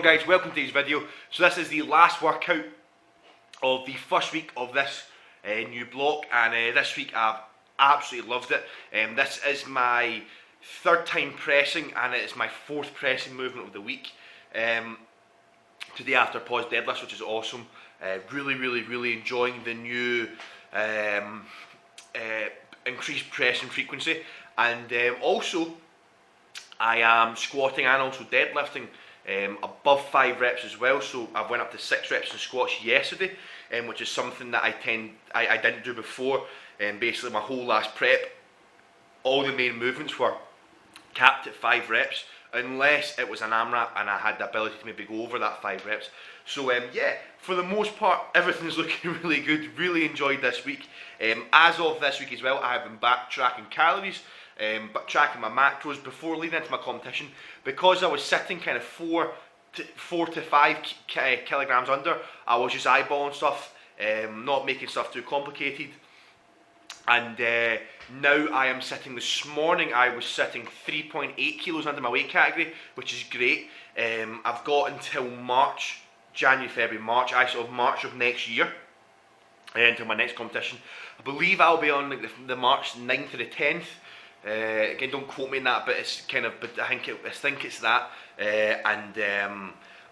on guys, welcome to today's video. So this is the last workout of the first week of this new block, and this week I've absolutely loved it. This is my third time pressing and it is my fourth pressing movement of the week. Today after pause deadlifts, which is awesome. Really enjoying the new increased pressing frequency, and also I am squatting and also deadlifting above 5 reps as well. So I went up to 6 reps in squats yesterday, which is something that I didn't do before. Basically my whole last prep, all the main movements were capped at 5 reps, unless it was an AMRAP and I had the ability to maybe go over that 5 reps. So yeah, for the most part, everything's looking really good. Really enjoyed this week. As of this week as well, I have been back tracking calories, but tracking my macros before leading into my competition, because I was sitting kind of 4 to 5 kilograms under. I was just eyeballing stuff, not making stuff too complicated. And now I am sitting, this morning I was sitting 3.8 kilos under my weight category, which is great. I've got until March, January, February, March, March of next year, until my next competition. I believe I'll be on like the March 9th or the 10th. Again, don't quote me on that, but it's kind of, but I think it's that.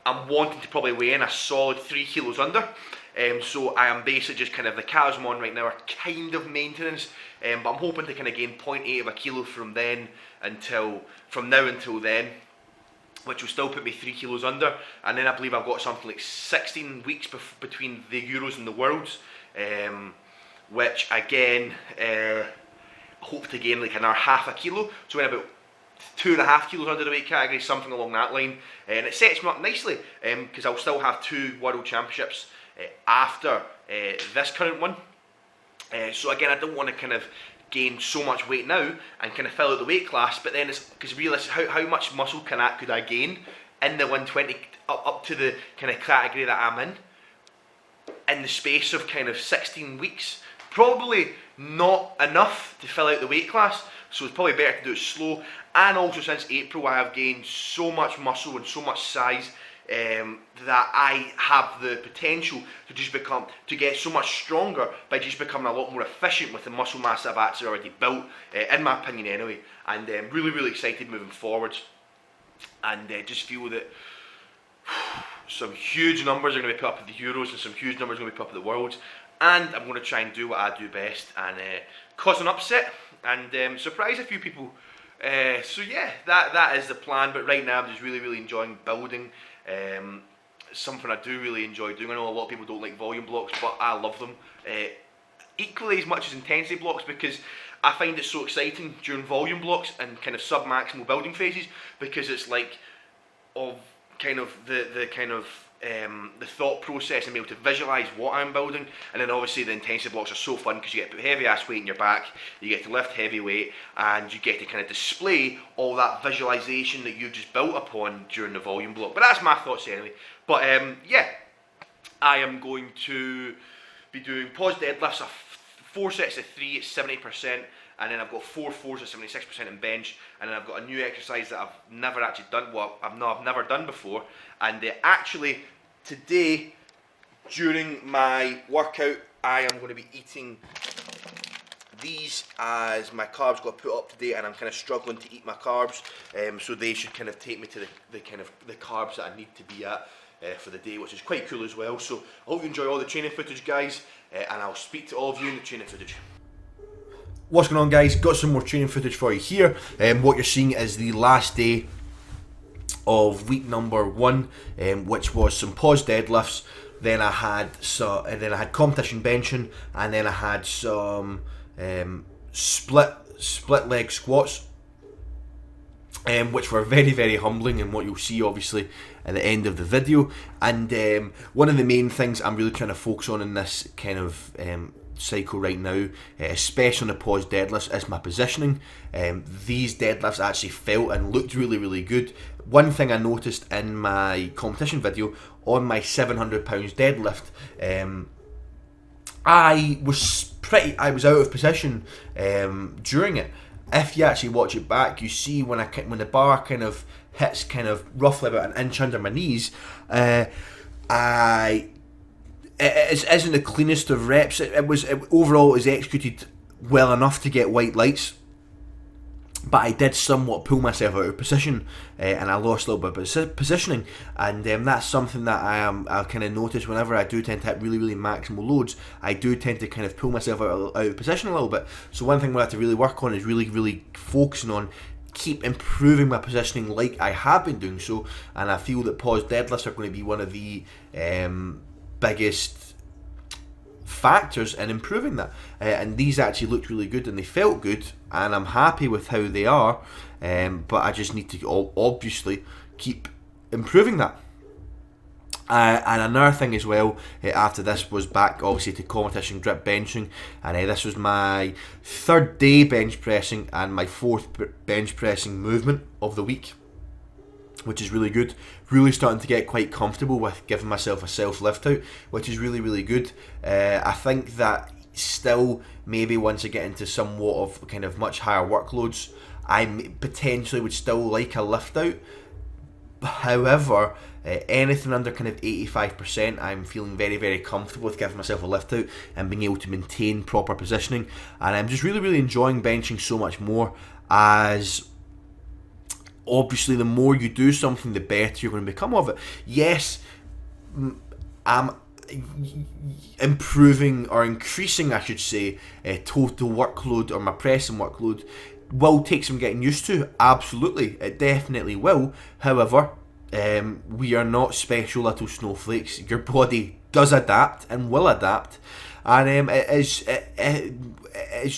I'm wanting to probably weigh in a solid 3 kilos under. So I am basically just kind of, the calories I'm on right now are kind of maintenance, but I'm hoping to kind of gain 0.8 of a kilo from now until then, which will still put me 3 kilos under. And then I believe I've got something like 16 weeks between the Euros and the Worlds, which again, hope to gain like another half a kilo, so in about 2.5 kilos under the weight category, something along that line. And it sets me up nicely, because I'll still have 2 World Championships after this current one. So again, I don't want to kind of gain so much weight now and kind of fill out the weight class, but then it's because realistically, how much muscle could I gain in the 120 up to the kind of category that I'm in the space of kind of 16 weeks? Probably not enough to fill out the weight class, so it's probably better to do it slow. And also since April I have gained so much muscle and so much size that I have the potential to get so much stronger by just becoming a lot more efficient with the muscle mass I've actually already built, in my opinion anyway. And really excited moving forwards, and just feel that some huge numbers are going to be put up at the Euros and some huge numbers are going to be put up at the Worlds, and I'm going to try and do what I do best and cause an upset and surprise a few people. So yeah, that is the plan. But right now I'm just really enjoying building. Something I do really enjoy doing. I know a lot of people don't like volume blocks, but I love them equally as much as intensity blocks, because I find it so exciting during volume blocks and kind of sub-maximal building phases, because it's like of kind of the thought process and be able to visualize what I'm building. And then obviously the intensity blocks are so fun because you get to put heavy ass weight in your back, you get to lift heavy weight, and you get to kind of display all that visualization that you've just built upon during the volume block. But that's my thoughts anyway. But yeah, I am going to be doing pause deadlifts of 4 sets of 3 at 70%, and then I've got 4 4s at 76% in bench, and then I've got a new exercise that I've never actually done, well, I've never done before. And actually today, during my workout, I am going to be eating these as my carbs got put up today, and I'm kind of struggling to eat my carbs, so they should kind of take me to the carbs that I need to be at for the day, which is quite cool as well. So I hope you enjoy all the training footage, guys, and I'll speak to all of you in the training footage. What's going on, guys? Got some more training footage for you here. What you're seeing is the last day of week number 1, which was some pause deadlifts. Then I had competition benching, and then I had some split leg squats, which were very humbling, and what you'll see obviously at the end of the video. And one of the main things I'm really trying to focus on in this kind of cycle right now, especially on the pause deadlifts, is my positioning. These deadlifts actually felt and looked really good. One thing I noticed in my competition video on my 700 pounds deadlift, I was out of position during it. If you actually watch it back, you see when the bar kind of hits kind of roughly about an inch under my knees, it isn't the cleanest of reps. Overall, it was executed well enough to get white lights, but I did somewhat pull myself out of position, and I lost a little bit of positioning, and that's something that I've kind of noticed whenever I do tend to hit really, really maximal loads. I do tend to kind of pull myself out of position a little bit. So one thing we have to really work on is really, really focusing on keep improving my positioning like I have been doing so, and I feel that pause deadlifts are going to be one of the biggest factors in improving that, and these actually looked really good and they felt good, and I'm happy with how they are, but I just need to obviously keep improving that. And another thing as well, after this was back obviously to competition grip benching, and this was my third day bench pressing and my fourth bench pressing movement of the week, which is really good. Really starting to get quite comfortable with giving myself a self lift out, which is really, really good. I think that still maybe once I get into somewhat of kind of much higher workloads, I potentially would still like a lift out. However, anything under kind of 85%, I'm feeling very, very comfortable with giving myself a lift out and being able to maintain proper positioning. And I'm just really, really enjoying benching so much more, as obviously the more you do something, the better you're going to become of it. Yes, I'm improving or increasing, I should say, total workload, or my pressing workload will take some getting used to. Absolutely, it definitely will. However, we are not special little snowflakes. Your body does adapt and will adapt, and it's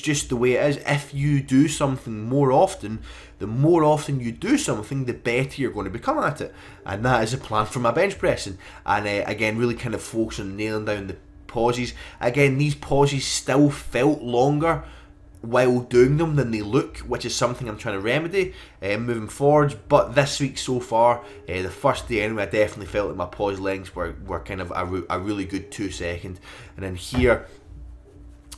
just the way it is. If you do something more often, the more often you do something, the better you're going to become at it, and that is a plan for my bench pressing. And again, really kind of focus on nailing down the pauses. Again, these pauses still felt longer while doing them than they look, which is something I'm trying to remedy moving forwards. But this week so far, the first day anyway, I definitely felt that my pause lengths were kind of a really good 2 second, and then here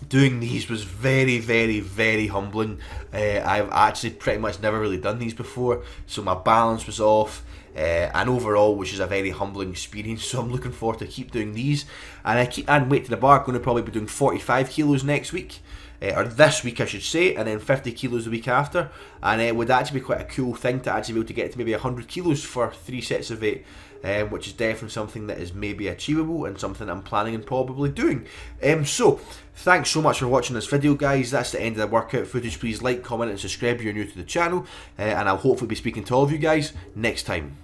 doing these was very, very, very humbling. I've actually pretty much never really done these before, so my balance was off, and overall, which is a very humbling experience. So I'm looking forward to keep doing these, and I keep adding weight to the bar. I'm going to probably be doing 45 kilos next week, or this week I should say, and then 50 kilos the week after, and it would actually be quite a cool thing to actually be able to get to maybe 100 kilos for 3 sets of 8, which is definitely something that is maybe achievable and something I'm planning and probably doing. So thanks so much for watching this video, guys. That's the end of the workout footage. Please like, comment and subscribe if you're new to the channel, and I'll hopefully be speaking to all of you guys next time.